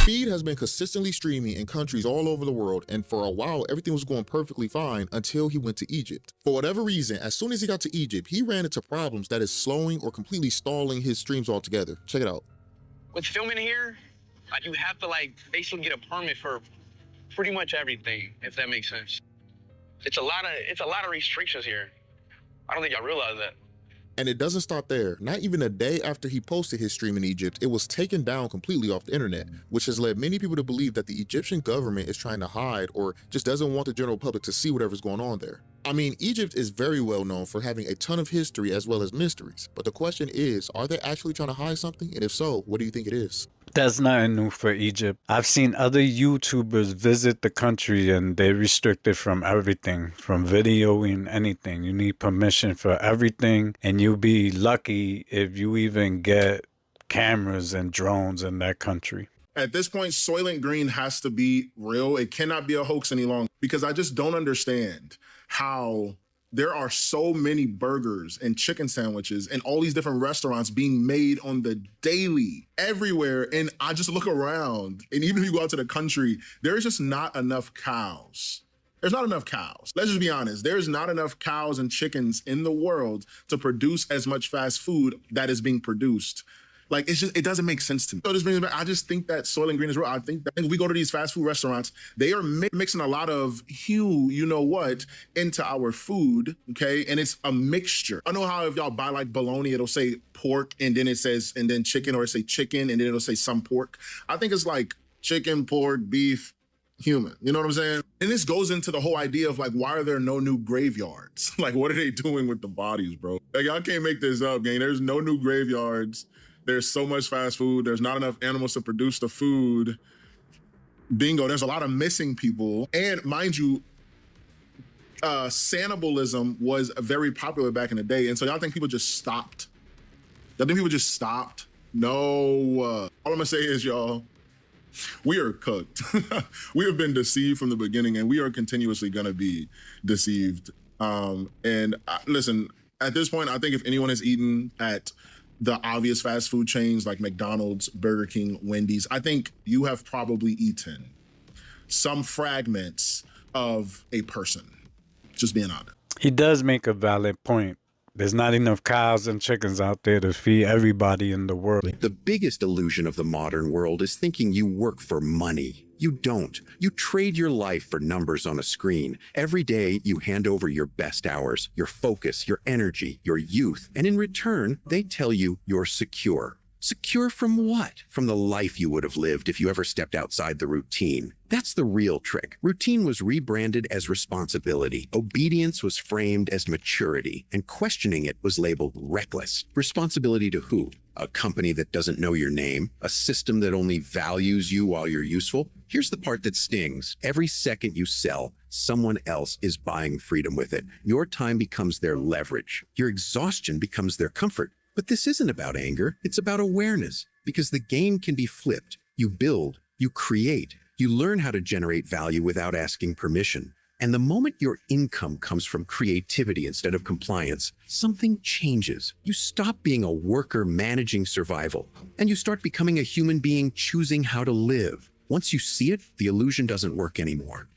feed has been consistently streaming in countries all over the world, and for a while, everything was going perfectly fine until he went to Egypt. For whatever reason, as soon as he got to Egypt, he ran into problems that is slowing or completely stalling his streams altogether. Check it out. With filming here, you have to basically get a permit for pretty much everything, if that makes sense. It's a lot of restrictions here. I don't think y'all realize that. And it doesn't stop there. Not even a day after he posted his stream in Egypt, it was taken down completely off the internet, which has led many people to believe that the Egyptian government is trying to hide or just doesn't want the general public to see whatever's going on there. I mean, Egypt is very well known for having a ton of history as well as mysteries, but the question is, are they actually trying to hide something? And if so, what do you think it is? That's nothing new for Egypt. I've seen other YouTubers visit the country and they're restricted from everything, from videoing anything. You need permission for everything, and you'll be lucky if you even get cameras and drones in that country. At this point, Soylent Green has to be real. It cannot be a hoax any longer, because I just don't understand how there are so many burgers and chicken sandwiches and all these different restaurants being made on the daily everywhere. And I just look around, and even if you go out to the country, there's just not enough cows. There's not enough cows. Let's just be honest. There's not enough cows and chickens in the world to produce as much fast food that is being produced. Like, it doesn't make sense to me. So this brings me back, I just think that Soylent Green is real. I think that if we go to these fast food restaurants, they are mixing a lot of you-know-what into our food, okay? And it's a mixture. I know how if y'all buy like bologna, it'll say pork, and then it says, and then chicken, or it say chicken, and then it'll say some pork. I think it's like chicken, pork, beef, human. You know what I'm saying? And this goes into the whole idea of like, why are there no new graveyards? Like, what are they doing with the bodies, bro? Like, y'all can't make this up, gang. There's no new graveyards. There's so much fast food. There's not enough animals to produce the food. Bingo, there's a lot of missing people. And mind you, cannibalism was very popular back in the day. And so y'all think people just stopped? Y'all think people just stopped? No. All I'm gonna say is, y'all, we are cooked. We have been deceived from the beginning, and we are continuously gonna be deceived. Listen, at this point, I think if anyone has eaten at the obvious fast food chains like McDonald's, Burger King, Wendy's, I think you have probably eaten some fragments of a person, just being honest. He does make a valid point. There's not enough cows and chickens out there to feed everybody in the world. The biggest illusion of the modern world is thinking you work for money. You don't. You trade your life for numbers on a screen. Every day, you hand over your best hours, your focus, your energy, your youth, and in return, they tell you you're secure. Secure from what? From the life you would have lived if you ever stepped outside the routine. That's the real trick. Routine was rebranded as responsibility. Obedience was framed as maturity, and questioning it was labeled reckless. Responsibility to who? A company that doesn't know your name? A system that only values you while you're useful? Here's the part that stings. Every second you sell, someone else is buying freedom with it. Your time becomes their leverage. Your exhaustion becomes their comfort. But this isn't about anger, it's about awareness, because the game can be flipped. You build, you create, you learn how to generate value without asking permission. And the moment your income comes from creativity instead of compliance, something changes. You stop being a worker managing survival, and you start becoming a human being choosing how to live. Once you see it, the illusion doesn't work anymore.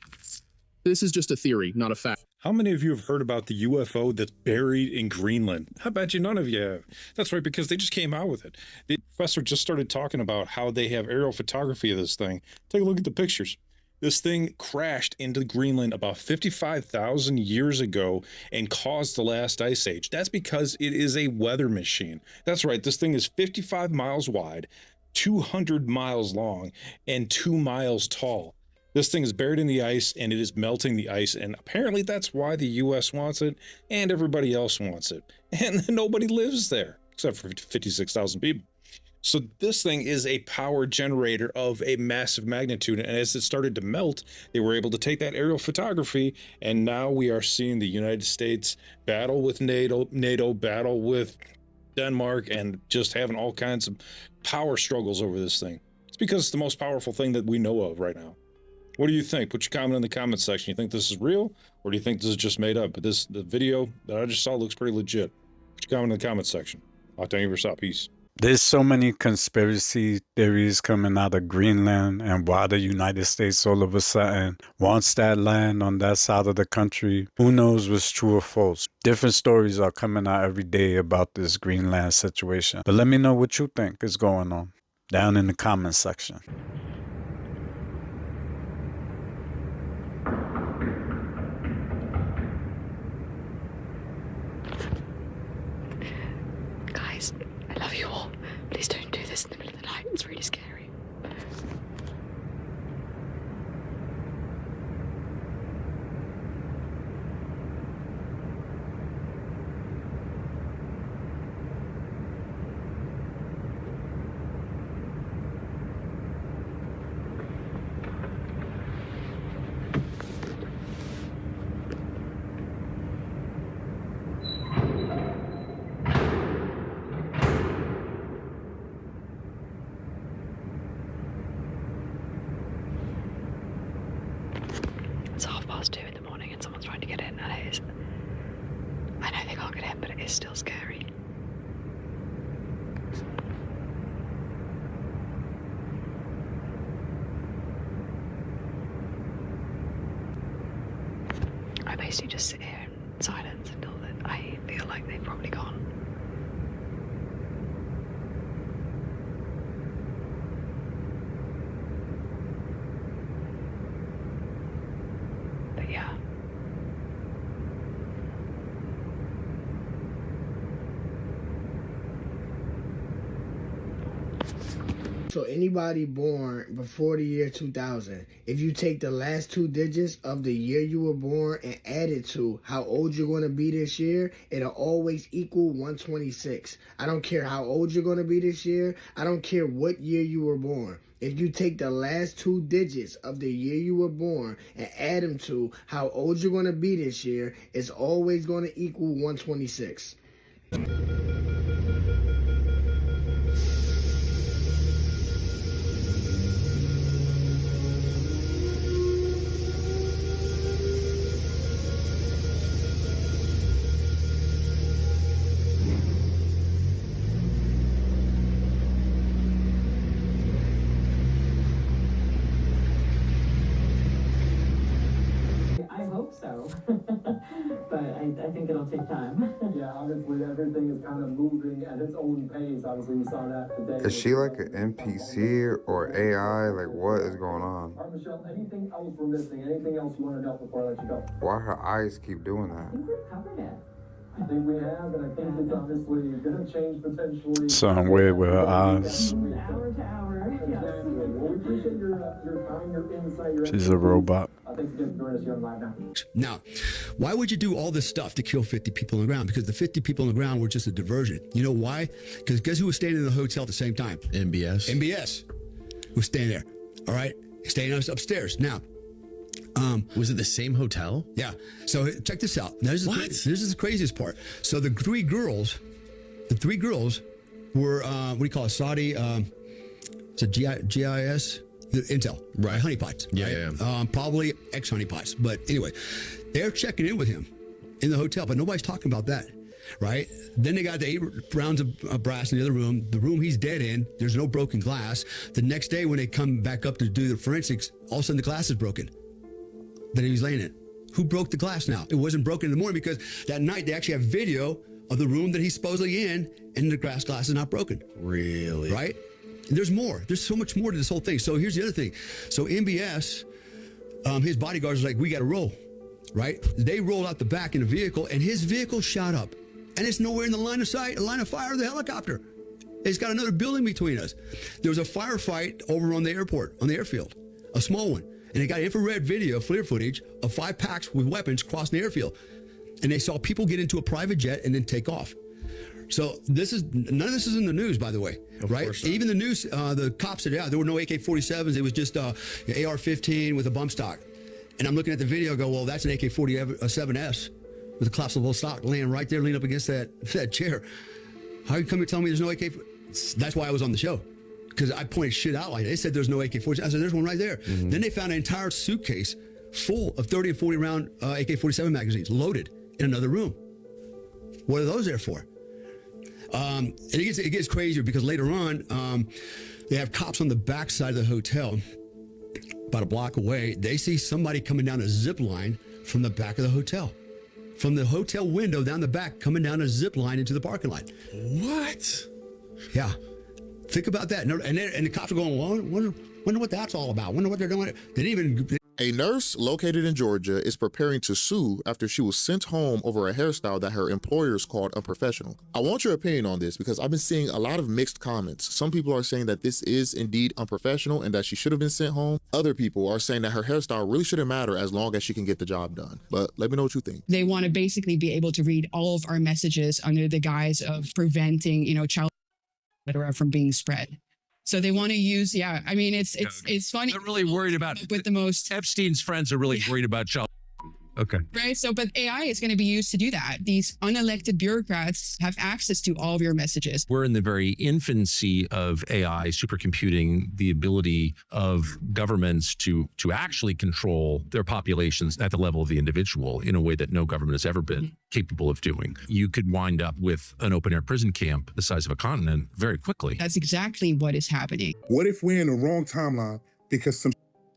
This is just a theory, not a fact. How many of you have heard about the UFO that's buried in Greenland? I bet you none of you have. That's right, because they just came out with it. The professor just started talking about how they have aerial photography of this thing. Take a look at the pictures. This thing crashed into Greenland about 55,000 years ago and caused the last ice age. That's because it is a weather machine. That's right, this thing is 55 miles wide, 200 miles long, and 2 miles tall. This thing is buried in the ice, and it is melting the ice, and apparently that's why the US wants it, and everybody else wants it. And nobody lives there, except for 56,000 people. So this thing is a power generator of a massive magnitude, and as it started to melt, they were able to take that aerial photography, and now we are seeing the United States battle with NATO battle with Denmark, and just having all kinds of power struggles over this thing. It's because it's the most powerful thing that we know of right now. What do you think? Put your comment in the comment section. You think this is real, or do you think this is just made up? But the video that I just saw looks pretty legit. Put your comment in the comment section. I'll tell you what's up. Peace. There's so many conspiracy theories coming out of Greenland and why the United States all of a sudden wants that land on that side of the country. Who knows what's true or false? Different stories are coming out every day about this Greenland situation. But let me know what you think is going on down in the comment section. Guys, I love you all. Please don't do this in the middle of the night. It's really scary. It's 2:30 in the morning and someone's trying to get in, and it is... I know they can't get in, but it is still scary. I basically just sit here in silence until I feel like they've probably gone. But yeah. So anybody born before the year 2000, if you take the last 2 digits of the year you were born and add it to how old you're going to be this year, it'll always equal 126. I don't care how old you're going to be this year. I don't care what year you were born. If you take the last 2 digits of the year you were born and add them to how old you're going to be this year, it's always going to equal 126. I hope so, but I think it'll take time. Yeah, obviously everything is kind of moving at its own pace. Obviously, we saw that today. Is she like an NPC or AI? Like, what is going on? All right, Michelle, anything else we're missing? Anything else you want to know before I let you go? Why her eyes keep doing I that? think we've covered it. I think we have, and I think it's obviously going to change potentially. Something weird with her eyes. From hour to hour. Exactly. Well, we appreciate your time, your insight, your She's a robot. Thanks again for joining us here on Live Now. Now, why would you do all this stuff to kill 50 people on the ground? Because the 50 people on the ground were just a diversion. You know why? Because guess who was staying in the hotel at the same time? MBS. MBS was staying there. All right? Staying upstairs. Now, was it the same hotel? Yeah. So check this out. Now, this is the craziest part. So the three girls were, what do you call it? Saudi, it's a GIS? The Intel, right? Honeypots, yeah, right? yeah. Probably ex-honeypots. But anyway, they're checking in with him in the hotel, but nobody's talking about that, right? Then they got the 8 rounds of brass in the other room. The room he's dead in, there's no broken glass. The next day when they come back up to do the forensics, all of a sudden the glass is broken. Then he was laying in it. Who broke the glass now? It wasn't broken in the morning because that night they actually have video of the room that he's supposedly in, and the glass is not broken. Really? Right? And there's more. There's so much more to this whole thing. So here's the other thing. So MBS, his bodyguards are like, we got to roll, right? They rolled out the back in the vehicle, and his vehicle shot up. And it's nowhere in the line of sight, line of fire of the helicopter. It's got another building between us. There was a firefight over on the airport, on the airfield, a small one. And they got infrared video, FLIR footage of 5 packs with weapons crossing the airfield. And they saw people get into a private jet and then take off. So none of this is in the news, by the way, right? Even the news, the cops said, yeah, there were no AK-47s. It was just AR-15 with a bump stock. And I'm looking at the video, go, well, that's an AK-47S with a collapsible stock laying right there, leaning up against that chair. How you come here telling me there's no AK? That's why I was on the show, because I pointed shit out like that. They said there's no AK-47. I said, there's one right there. Mm-hmm. Then they found an entire suitcase full of 30 and 40 round AK-47 magazines loaded in another room. What are those there for? And it gets crazier because later on, they have cops on the backside of the hotel, about a block away. They see somebody coming down a zip line from the back of the hotel. From the hotel window down the back, coming down a zip line into the parking lot. What? Yeah. Think about that. And the cops are going, well, wonder what that's all about. Wonder what they're doing. They didn't even... A nurse located in Georgia is preparing to sue after she was sent home over a hairstyle that her employers called unprofessional. I want your opinion on this because I've been seeing a lot of mixed comments. Some people are saying that this is indeed unprofessional and that she should have been sent home. Other people are saying that her hairstyle really shouldn't matter as long as she can get the job done. But let me know what you think. They want to basically be able to read all of our messages under the guise of preventing, child from being spread. So they want to use, I mean, it's funny. They're really worried about with the most Epstein's friends are really worried about child. Okay. Right. So, but AI is going to be used to do that. These unelected bureaucrats have access to all of your messages. We're in the very infancy of AI supercomputing, the ability of governments to actually control their populations at the level of the individual in a way that no government has ever been capable of doing. You could wind up with an open air prison camp the size of a continent very quickly. That's exactly what is happening. What if we're in the wrong timeline because some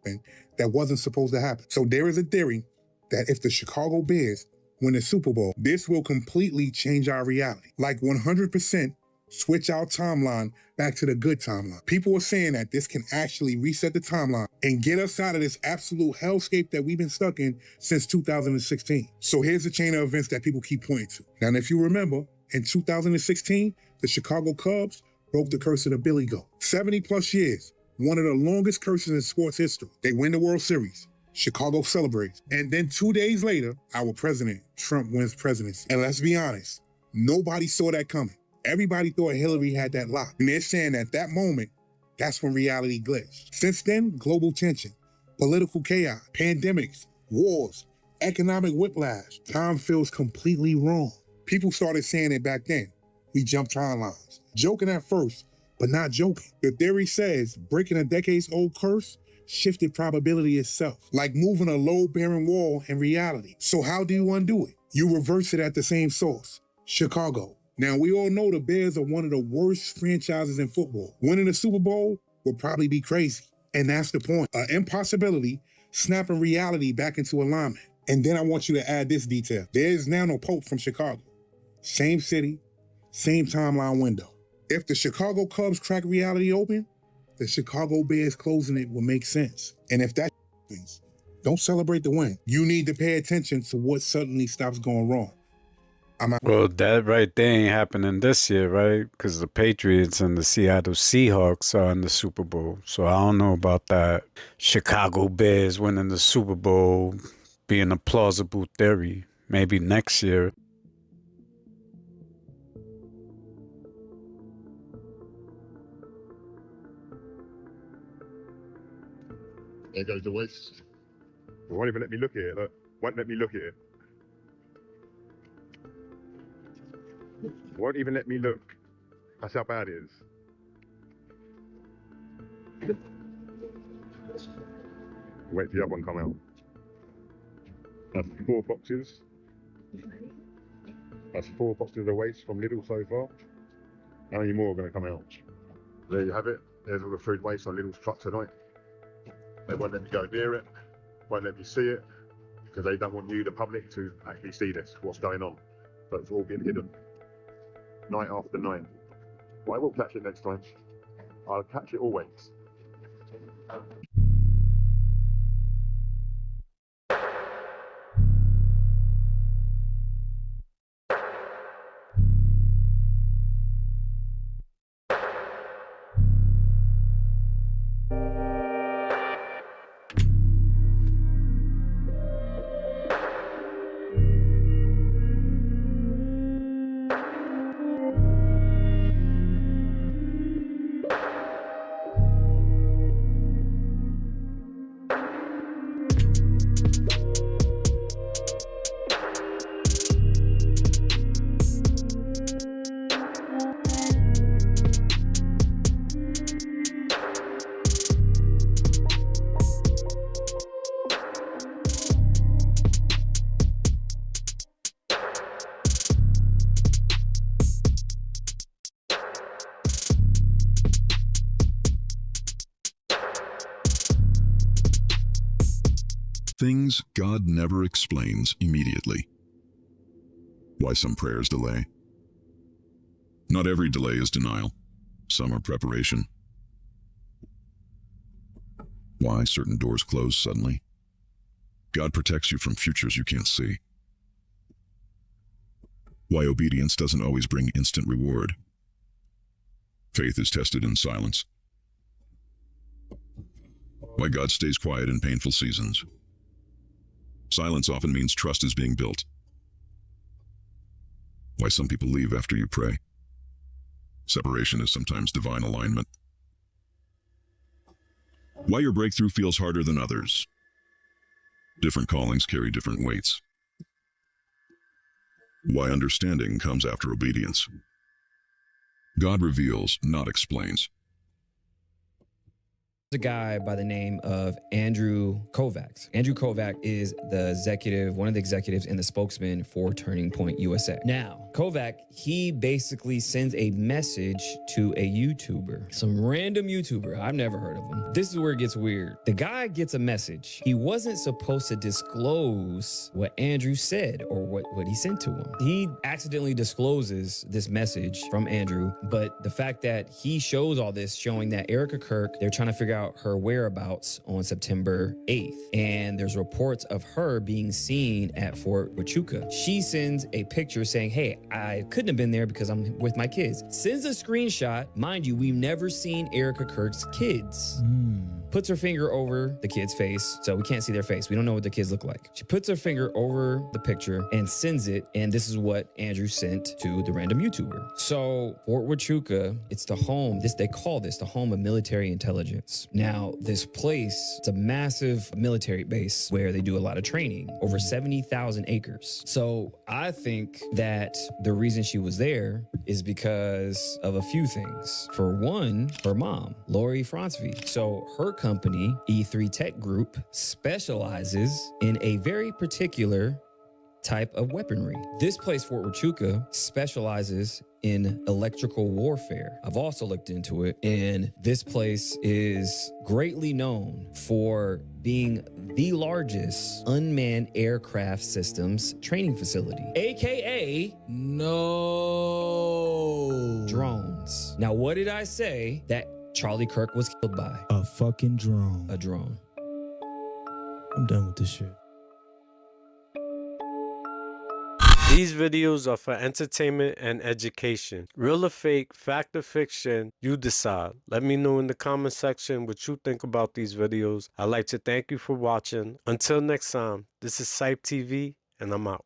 happened that wasn't supposed to happen? So there is a theory that if the Chicago Bears win the Super Bowl, this will completely change our reality. Like 100% switch our timeline back to the good timeline. People are saying that this can actually reset the timeline and get us out of this absolute hellscape that we've been stuck in since 2016. So here's the chain of events that people keep pointing to. Now, if you remember, in 2016, the Chicago Cubs broke the curse of the Billy Goat. 70 plus years, one of the longest curses in sports history. They win the World Series. Chicago celebrates. And then 2 days later, our president, Trump, wins presidency. And let's be honest, nobody saw that coming. Everybody thought Hillary had that locked. And they're saying at that moment, that's when reality glitched. Since then, global tension, political chaos, pandemics, wars, economic whiplash. Time feels completely wrong. People started saying it back then. We jumped timelines. Joking at first, but not joking. The theory says breaking a decades-old curse shifted probability itself, like moving a load-bearing wall in reality. So how do you undo it? You reverse it at the same source, Chicago. Now, we all know the Bears are one of the worst franchises in football. Winning the Super Bowl would probably be crazy. And that's the point. An impossibility, snapping reality back into alignment. And then I want you to add this detail. There is now no Pope from Chicago. Same city, same timeline window. If the Chicago Cubs crack reality open, the Chicago Bears closing it will make sense. And if that happens, don't celebrate the win. You need to pay attention to what suddenly stops going wrong. Well, that right there ain't happening this year, right? Because the Patriots and the Seattle Seahawks are in the Super Bowl. So I don't know about that. Chicago Bears winning the Super Bowl being a plausible theory. Maybe next year. There goes the waste. It won't even let me look at it. Look. Won't let me look at it. Won't even let me look. That's how bad it is. Wait for the other one to come out. That's 4 boxes. That's 4 boxes of waste from Lidl so far. How many more are going to come out? There you have it. There's all the food waste on Lidl's truck tonight. They won't let me go near it, won't let me see it, because they don't want you, the public, to actually see this, what's going on. So it's all been hidden, night after night. But I will catch it next time. I'll catch it always. Things God never explains immediately. Why some prayers delay. Not every delay is denial. Some are preparation. Why certain doors close suddenly. God protects you from futures you can't see. Why obedience doesn't always bring instant reward. Faith is tested in silence. Why God stays quiet in painful seasons. Silence often means trust is being built. Why some people leave after you pray. Separation is sometimes divine alignment. Why your breakthrough feels harder than others. Different callings carry different weights. Why understanding comes after obedience. God reveals, not explains. A guy by the name of Andrew Kovacs. Andrew Kovac is the executive, one of the executives and the spokesman for Turning Point USA. Now, Kovac, he basically sends a message to a YouTuber, some random YouTuber. I've never heard of him. This is where it gets weird. The guy gets a message. He wasn't supposed to disclose what Andrew said or what he sent to him. He accidentally discloses this message from Andrew, but the fact that he shows all this, showing that Erica Kirk, they're trying to figure out her whereabouts on September 8th. And there's reports of her being seen at Fort Huachuca. She sends a picture saying, hey, I couldn't have been there because I'm with my kids. Sends a screenshot. Mind you, we've never seen Erica Kirk's kids. Puts her finger over the kid's face, so we can't see their face. We don't know what the kids look like. She puts her finger over the picture and sends it, and this is what Andrew sent to the random YouTuber. So Fort Huachuca, it's the home, they call this the home of military intelligence. Now, this place, it's a massive military base where they do a lot of training, over 70,000 acres. So I think that the reason she was there is because of a few things. For one, her mom, Lori Fronsvy. So her company, E3 Tech Group, specializes in a very particular type of weaponry. This place, Fort Huachuca, specializes in electrical warfare. I've also looked into it, and this place is greatly known for being the largest unmanned aircraft systems training facility, AKA drones. Now, what did I say that Charlie Kirk was killed by? A fucking drone. A drone. I'm done with this shit. These videos are for entertainment and education. Real or fake, fact or fiction, you decide. Let me know in the comment section what you think about these videos. I'd like to thank you for watching. Until next time, this is CYPTV, and I'm out.